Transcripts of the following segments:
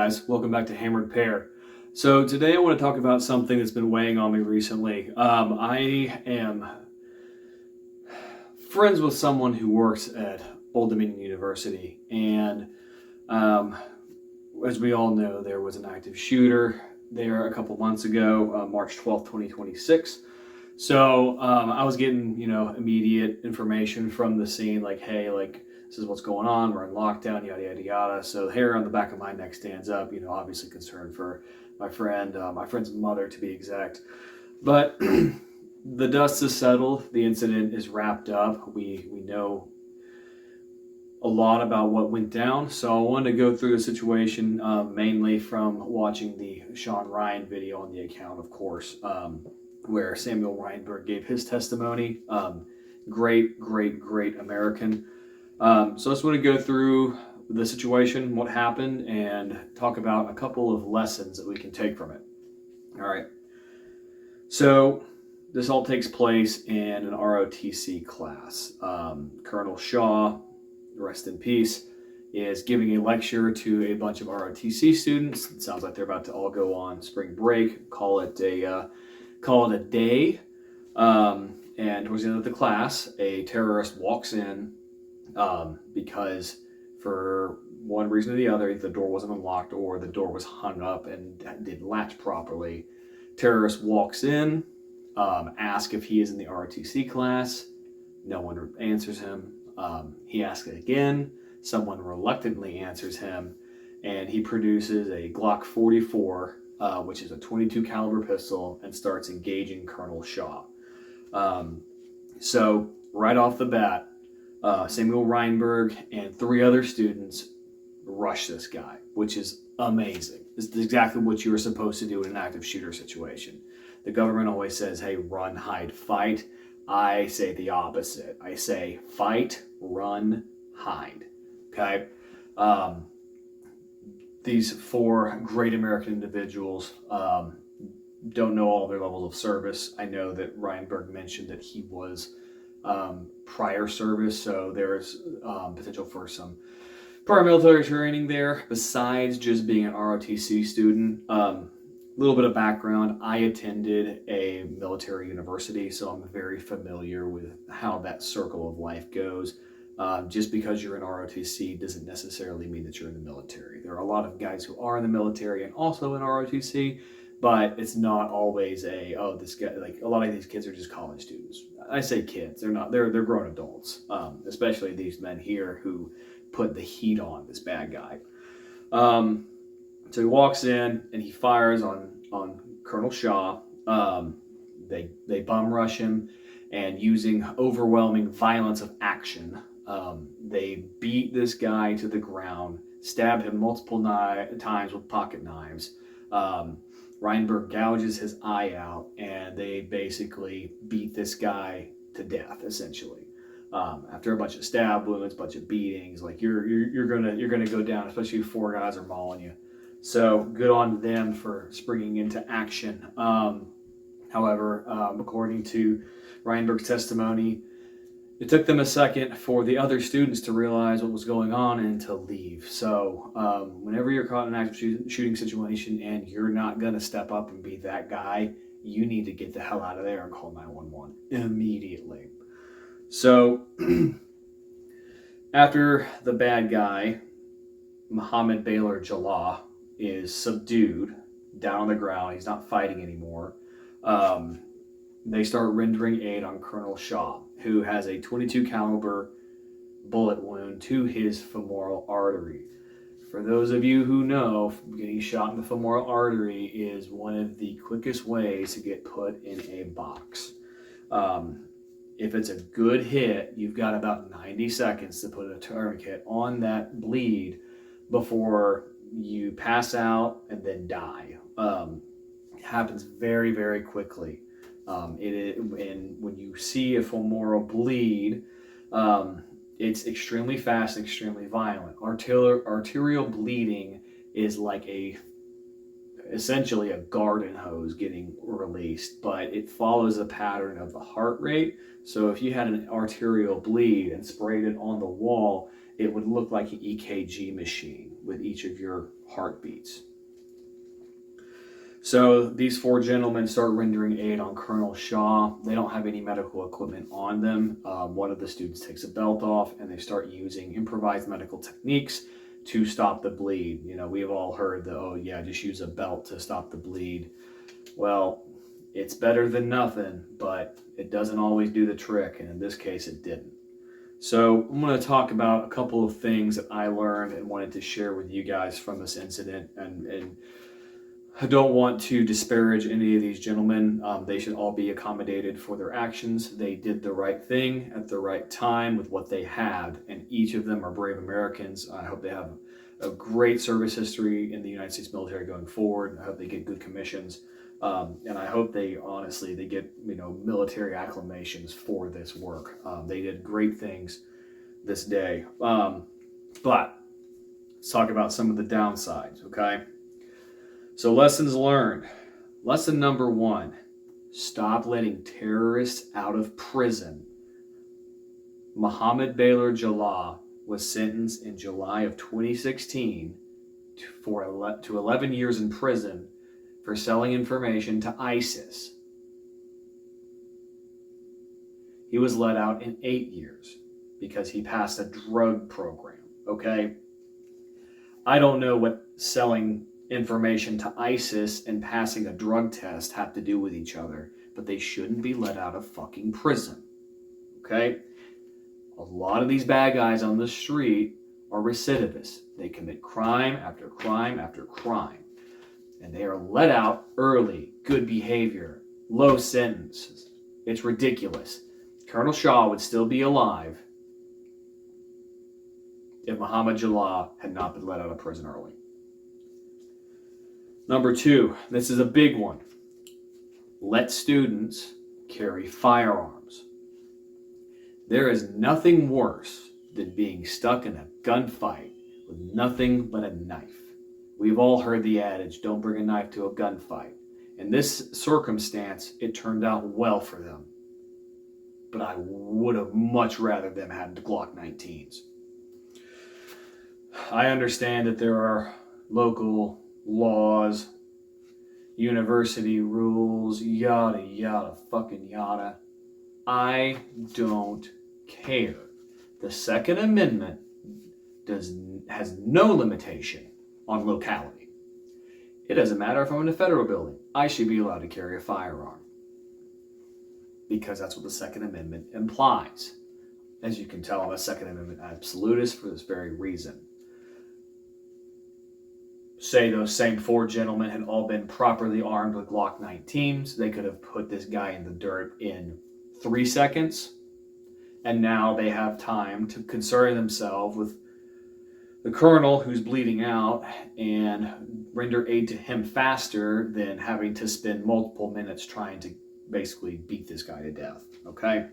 guys? Welcome back to Hammered Pear. So today I want to talk about something that's been weighing on me recently. I am friends with someone who works at Old Dominion University, and as we all know, there was an active shooter there a couple months ago, March 12th, 2026. So I was getting, immediate information from the scene, like, hey, this is what's going on. We're in lockdown, yada, yada, yada. So the hair on the back of my neck stands up, obviously concerned for my friend's mother to be exact. But the dust has settled. The incident is wrapped up. We know a lot about what went down. So I wanted to go through the situation mainly from watching the Sean Ryan video on the account, of course, where Samuel Reinberg gave his testimony. Great American. So I just want to go through the situation, what happened, and talk about a couple of lessons that we can take from it. All right. So this all takes place in an ROTC class. Colonel Shaw, rest in peace, is giving a lecture to a bunch of ROTC students. It sounds like they're about to all go on spring break. Call it a day. And towards the end of the class, a terrorist walks in because for one reason or the other, the door wasn't unlocked or the door was hung up and didn't latch properly. Terrorist walks in, asks if he is in the ROTC class. No one answers him. He asks it again. Someone reluctantly answers him, and he produces a Glock 44, which is a .22 caliber pistol, and starts engaging Colonel Shaw. So right off the bat, Samuel Reinberg and 3 other students rush this guy, which is amazing. This is exactly what you were supposed to do in an active shooter situation. The government always says, hey, run, hide, fight. I say the opposite. I say fight, run, hide. Okay? These 4 great American individuals don't know all their levels of service. I know that Reinberg mentioned that he was prior service, so there's potential for some prior military training there besides just being an ROTC student. Little bit of background, I attended a military university, so I'm very familiar with how that circle of life goes. Just because you're in ROTC doesn't necessarily mean that you're in the military. There are a lot of guys who are in the military and also in ROTC, but it's not always this guy, like a lot of these kids are just college students. I say kids, they're not, they're grown adults, especially these men here who put the heat on this bad guy. So he walks in and he fires on Colonel Shaw. They bum rush him, and using overwhelming violence of action, they beat this guy to the ground, stab him multiple times with pocket knives. Reinberg gouges his eye out, and they basically beat this guy to death, essentially. After a bunch of stab wounds, bunch of beatings, like you're gonna go down, especially if 4 guys are mauling you. So good on them for springing into action. However, according to Reinberg's testimony, it took them a second for the other students to realize what was going on and to leave. So whenever you're caught in an active shooting situation and you're not going to step up and be that guy, you need to get the hell out of there and call 911 immediately. So after the bad guy, Mohammed Baylor Jallah, is subdued down on the ground, he's not fighting anymore, they start rendering aid on Colonel Shaw, who has a .22 caliber bullet wound to his femoral artery. For those of you who know, getting shot in the femoral artery is one of the quickest ways to get put in a box. If it's a good hit, you've got about 90 seconds to put a tourniquet on that bleed before you pass out and then die. It happens very, very quickly. And when you see a femoral bleed, it's extremely fast and extremely violent. Arterial bleeding is like essentially a garden hose getting released, but it follows a pattern of the heart rate. So if you had an arterial bleed and sprayed it on the wall, it would look like an EKG machine. with each of your heartbeats. So these 4 gentlemen start rendering aid on Colonel Shaw. They don't have any medical equipment on them. One of the students takes a belt off, and they start using improvised medical techniques to stop the bleed. You know, we've all heard just use a belt to stop the bleed. Well, it's better than nothing, but it doesn't always do the trick, and in this case it didn't. So I'm going to talk about a couple of things that I learned and wanted to share with you guys from this incident, and I don't want to disparage any of these gentlemen. They should all be accommodated for their actions. They did the right thing at the right time with what they had, and each of them are brave Americans. I hope they have a great service history in the United States military going forward. I hope they get good commissions, and I hope they get military acclamations for this work. They did great things this day. But let's talk about some of the downsides, okay? So lessons learned. Lesson number 1, stop letting terrorists out of prison. Mohammed Baylor Jalal was sentenced in July of 2016 to 11 years in prison for selling information to ISIS. He was let out in 8 years because he passed a drug program, okay? I don't know what selling information to ISIS and passing a drug test have to do with each other, but they shouldn't be let out of fucking prison, okay? A lot of these bad guys on the street are recidivists. They commit crime after crime after crime, and they are let out early, good behavior, low sentences. It's ridiculous. Colonel Shaw would still be alive if Mohammed Jalal had not been let out of prison early. Number 2, this is a big one. Let students carry firearms. There is nothing worse than being stuck in a gunfight with nothing but a knife. We've all heard the adage, don't bring a knife to a gunfight. In this circumstance, it turned out well for them. But I would have much rather them had Glock 19s. I understand that there are local laws, university rules, yada, yada, fucking yada. I don't care. The Second Amendment has no limitation on locality. It doesn't matter if I'm in a federal building. I should be allowed to carry a firearm, because that's what the Second Amendment implies. As you can tell, I'm a Second Amendment absolutist for this very reason. Say those same 4 gentlemen had all been properly armed with Glock 19s, they could have put this guy in the dirt in 3 seconds, and now they have time to concern themselves with the colonel who's bleeding out and render aid to him faster than having to spend multiple minutes trying to basically beat this guy to death, okay?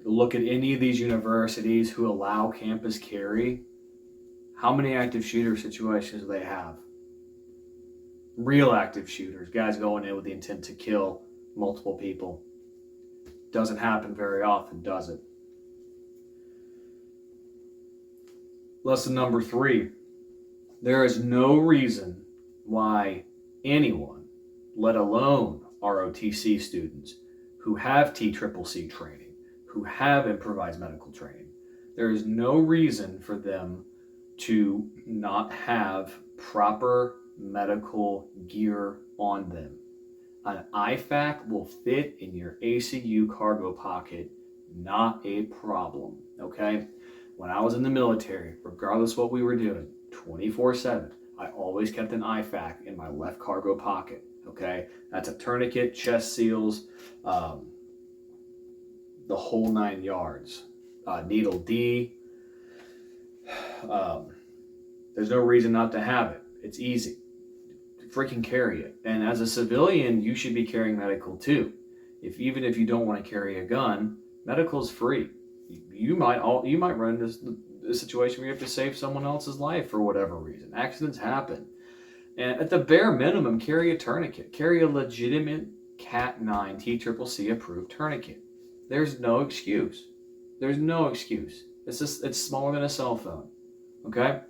Look at any of these universities who allow campus carry. How many active shooter situations do they have? Real active shooters, guys going in with the intent to kill multiple people. Doesn't happen very often, does it? Lesson number 3. There is no reason why anyone, let alone ROTC students who have TCCC training, who have improvised medical training, there is no reason for them to not have proper medical gear on them. An IFAK will fit in your ACU cargo pocket, not a problem, okay? When I was in the military, regardless what we were doing, 24/7, I always kept an IFAK in my left cargo pocket, okay? That's a tourniquet, chest seals, the whole 9 yards. Needle D. There's no reason not to have it. It's easy. Freaking carry it. And as a civilian, you should be carrying medical too. Even if you don't want to carry a gun, medical is free. You might run into a situation where you have to save someone else's life for whatever reason. Accidents happen. And at the bare minimum, carry a tourniquet. Carry a legitimate Cat 9 TCCC approved tourniquet. There's no excuse. There's no excuse. It's smaller than a cell phone, okay?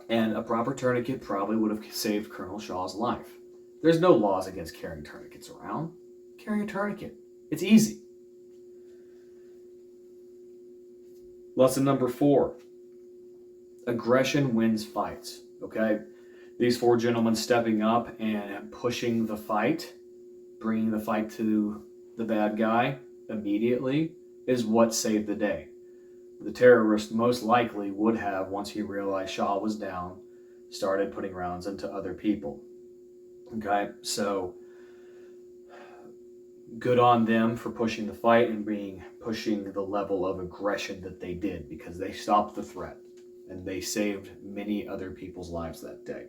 And a proper tourniquet probably would have saved Colonel Shaw's life. There's no laws against carrying tourniquets around. Carry a tourniquet. It's easy. Lesson number 4. Aggression wins fights, okay? These 4 gentlemen stepping up and pushing the fight, bringing the fight to the bad guy immediately is what saved the day. The terrorist most likely would have, once he realized Shaw was down, started putting rounds into other people. Okay, so good on them for pushing the fight and pushing the level of aggression that they did, because they stopped the threat and they saved many other people's lives that day.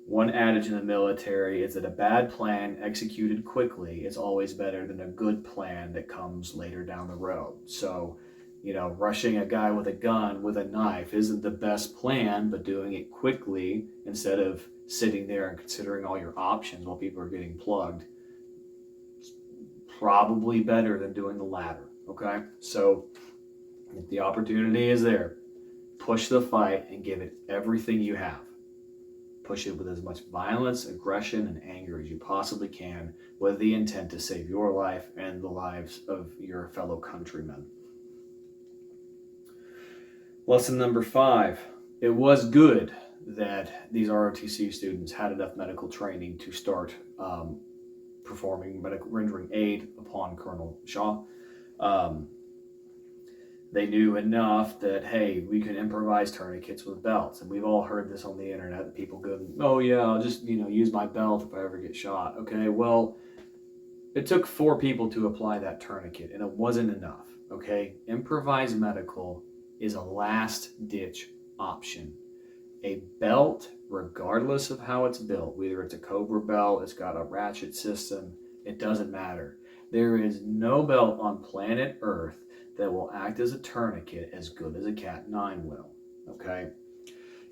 One adage in the military is that a bad plan executed quickly is always better than a good plan that comes later down the road. So, rushing a guy with a gun with a knife isn't the best plan, but doing it quickly instead of sitting there and considering all your options while people are getting plugged is probably better than doing the latter, okay? So, if the opportunity is there, push the fight and give it everything you have. Push it with as much violence, aggression, and anger as you possibly can, with the intent to save your life and the lives of your fellow countrymen. Lesson number 5. It was good that these ROTC students had enough medical training to start rendering aid upon Colonel Shaw. They knew enough that, hey, we can improvise tourniquets with belts. And we've all heard this on the internet, that people go, oh yeah, I'll just, use my belt if I ever get shot. Okay, well, it took 4 people to apply that tourniquet, and it wasn't enough, okay? Improvised medical is a last-ditch option. A belt, regardless of how it's built, whether it's a Cobra belt, it's got a ratchet system, it doesn't matter. There is no belt on planet Earth that will act as a tourniquet as good as a Cat 9 will, okay?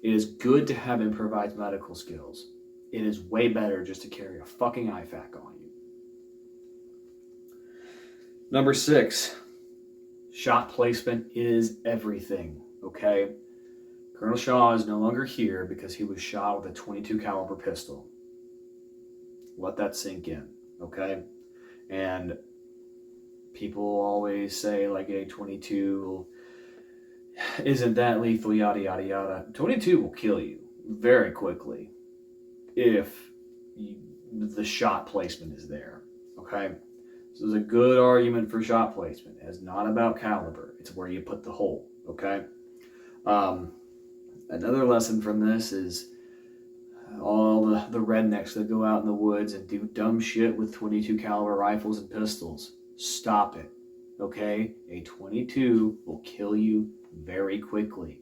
It is good to have improvised medical skills. It is way better just to carry a fucking IFAK on you. Number 6, shot placement is everything, okay? Colonel Shaw is no longer here because he was shot with a .22 caliber pistol. Let that sink in, okay? And people always say, like, a .22 isn't that lethal, yada, yada, yada. .22 will kill you very quickly if the shot placement is there, okay? So there's a good argument for shot placement. It's not about caliber. It's where you put the hole, okay? Another lesson from this is all the rednecks that go out in the woods and do dumb shit with .22 caliber rifles and pistols. Stop it, okay? A .22 will kill you very quickly.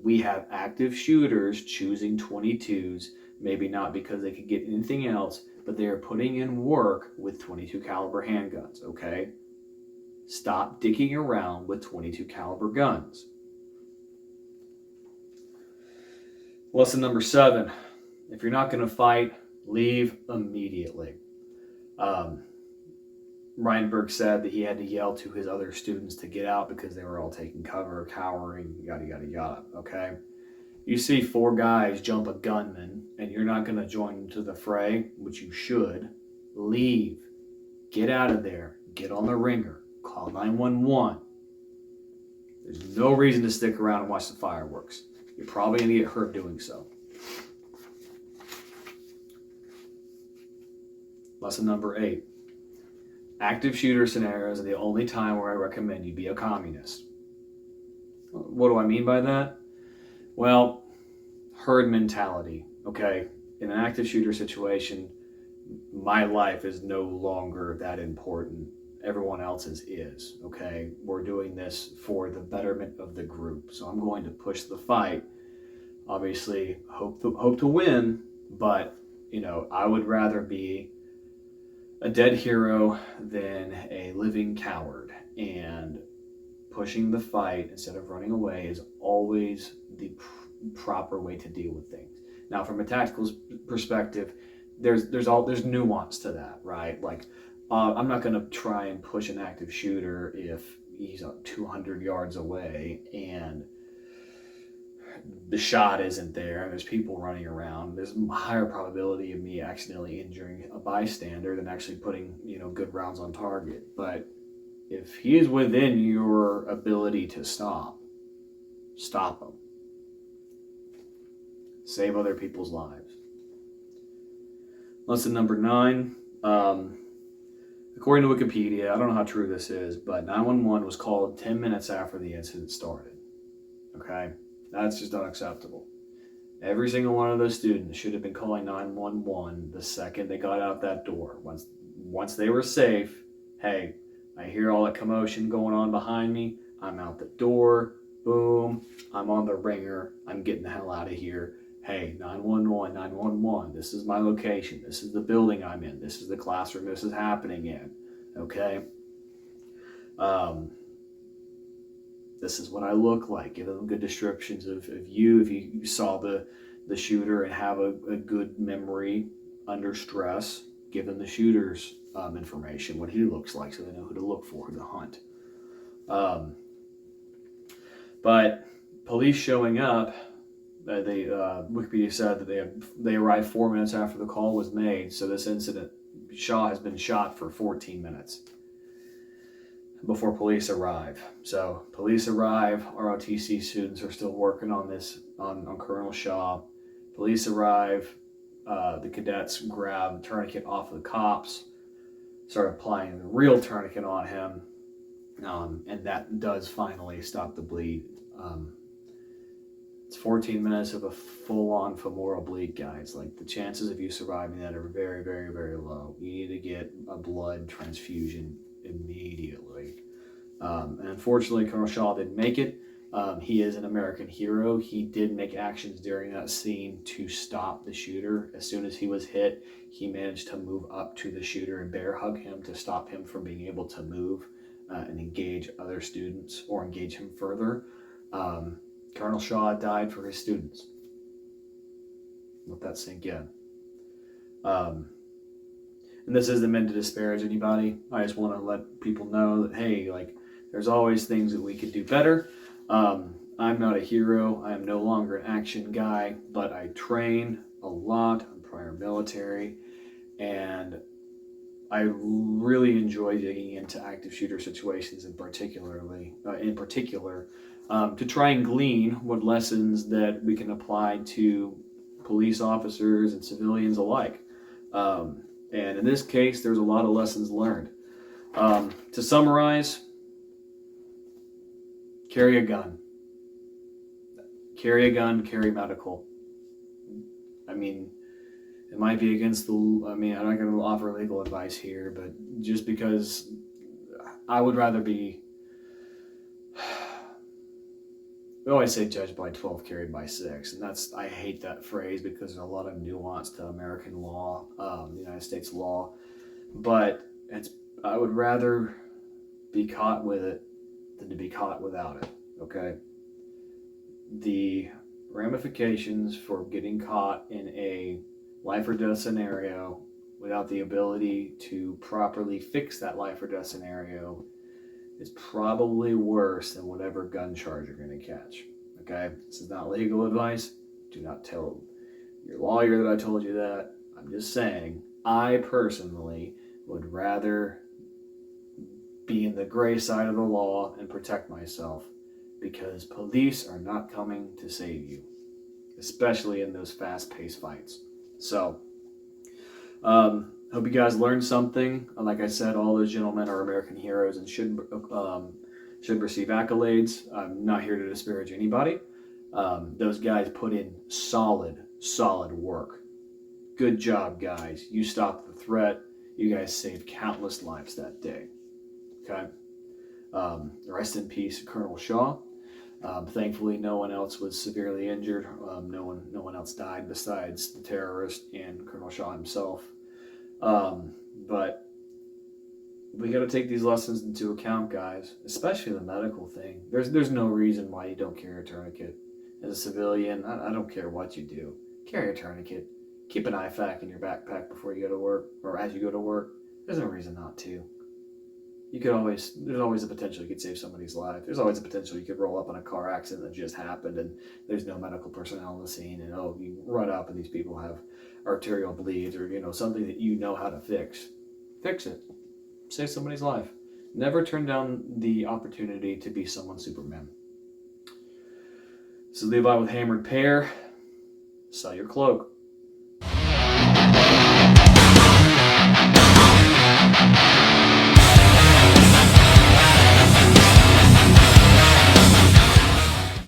We have active shooters choosing .22s, maybe not because they could get anything else, but they are putting in work with .22 caliber handguns, okay? Stop dicking around with .22 caliber guns. Lesson number 7, if you're not going to fight, leave immediately. Reinberg said that he had to yell to his other students to get out because they were all taking cover, cowering, yada, yada, yada, okay? You see 4 guys jump a gunman and you're not going to join them to the fray, which you should. Leave. Get out of there. Get on the ringer. Call 911. There's no reason to stick around and watch the fireworks. You're probably going to get hurt doing so. Lesson number 8. Active shooter scenarios are the only time where I recommend you be a communist. What do I mean by that? Well, herd mentality, okay? In an active shooter situation, my life is no longer that important. Everyone else's is, okay? We're doing this for the betterment of the group. So I'm going to push the fight. Obviously, hope to win, but, I would rather be a dead hero than a living coward. And pushing the fight instead of running away is always the proper way to deal with things. Now, from a tactical perspective, there's nuance to that, right? Like, I'm not going to try and push an active shooter if he's 200 yards away and the shot isn't there and there's people running around, there's a higher probability of me accidentally injuring a bystander than actually putting, good rounds on target. But if he is within your ability to stop him. Save other people's lives. Lesson number 9. According to Wikipedia, I don't know how true this is, but 911 was called 10 minutes after the incident started. Okay? That's just unacceptable. Every single one of those students should have been calling 911 the second they got out that door. Once they were safe, hey, I hear all that commotion going on behind me. I'm out the door. Boom. I'm on the ringer. I'm getting the hell out of here. Hey, 911, 911. This is my location. This is the building I'm in. This is the classroom this is happening in. Okay? This is what I look like. Give them good descriptions of you. If you saw the shooter and have a good memory under stress, give them the shooter's information, what he looks like, so they know who to look for, who to hunt. But police showing up, Wikipedia said that they arrived 4 minutes after the call was made. So this incident, Shaw has been shot for 14 minutes before police arrive. So police arrive, ROTC students are still working on this, on Colonel Shaw. Police arrive, the cadets grab tourniquet off of the cops, start applying the real tourniquet on him, and that does finally stop the bleed. It's 14 minutes of a full-on femoral bleed, guys. Like, the chances of you surviving that are very, very, very low. You need to get a blood transfusion immediately. And unfortunately, Colonel Shaw didn't make it. He is an American hero. He did make actions during that scene to stop the shooter. As soon as he was hit, he managed to move up to the shooter and bear hug him to stop him from being able to move and engage other students or engage him further. Colonel Shaw died for his students. Let that sink in. And this isn't meant to disparage anybody. I just want to let people know that, hey, like, there's always things that we could do better. I'm not a hero. I am no longer an action guy, but I train a lot. I'm prior military, and I really enjoy digging into active shooter situations in particular, to try and glean what lessons that we can apply to police officers and civilians alike. And in this case, there's a lot of lessons learned. To summarize, carry a gun. Carry a gun, carry medical. I mean, it might be against I'm not going to offer legal advice here, but just because I would rather be, we always say judged by 12, carried by 6, and I hate that phrase because there's a lot of nuance to American law, the United States law, but I would rather be caught with it than to be caught without it, okay? The ramifications for getting caught in a life or death scenario without the ability to properly fix that life or death scenario is probably worse than whatever gun charge you're going to catch. Okay? This is not legal advice. Do not tell your lawyer that I told you that. I'm just saying, I personally would rather be in the gray side of the law and protect myself, because police are not coming to save you, especially in those fast-paced fights. So, hope you guys learned something. Like I said, all those gentlemen are American heroes and should receive accolades. I'm not here to disparage anybody. Those guys put in solid work. Good job, guys. You stopped the threat. You guys saved countless lives that day. Okay? Rest in peace, Colonel Shaw. Thankfully, no one else was severely injured. No one else died besides the terrorist and Colonel Shaw himself. But we got to take these lessons into account, guys, especially the medical thing. There's no reason why you don't carry a tourniquet. As a civilian, I don't care what you do. Carry a tourniquet. Keep an IFAK in your backpack before you go to work, or as you go to work. There's no reason not to. there's always a potential you could save somebody's life. There's always a potential you could roll up in a car accident that just happened and there's no medical personnel on the scene, and you run up and these people have arterial bleeds, or something that you know how to fix. Fix it. Save somebody's life. Never turn down the opportunity to be someone's Superman. So Levi with hammered pear, sell your cloak.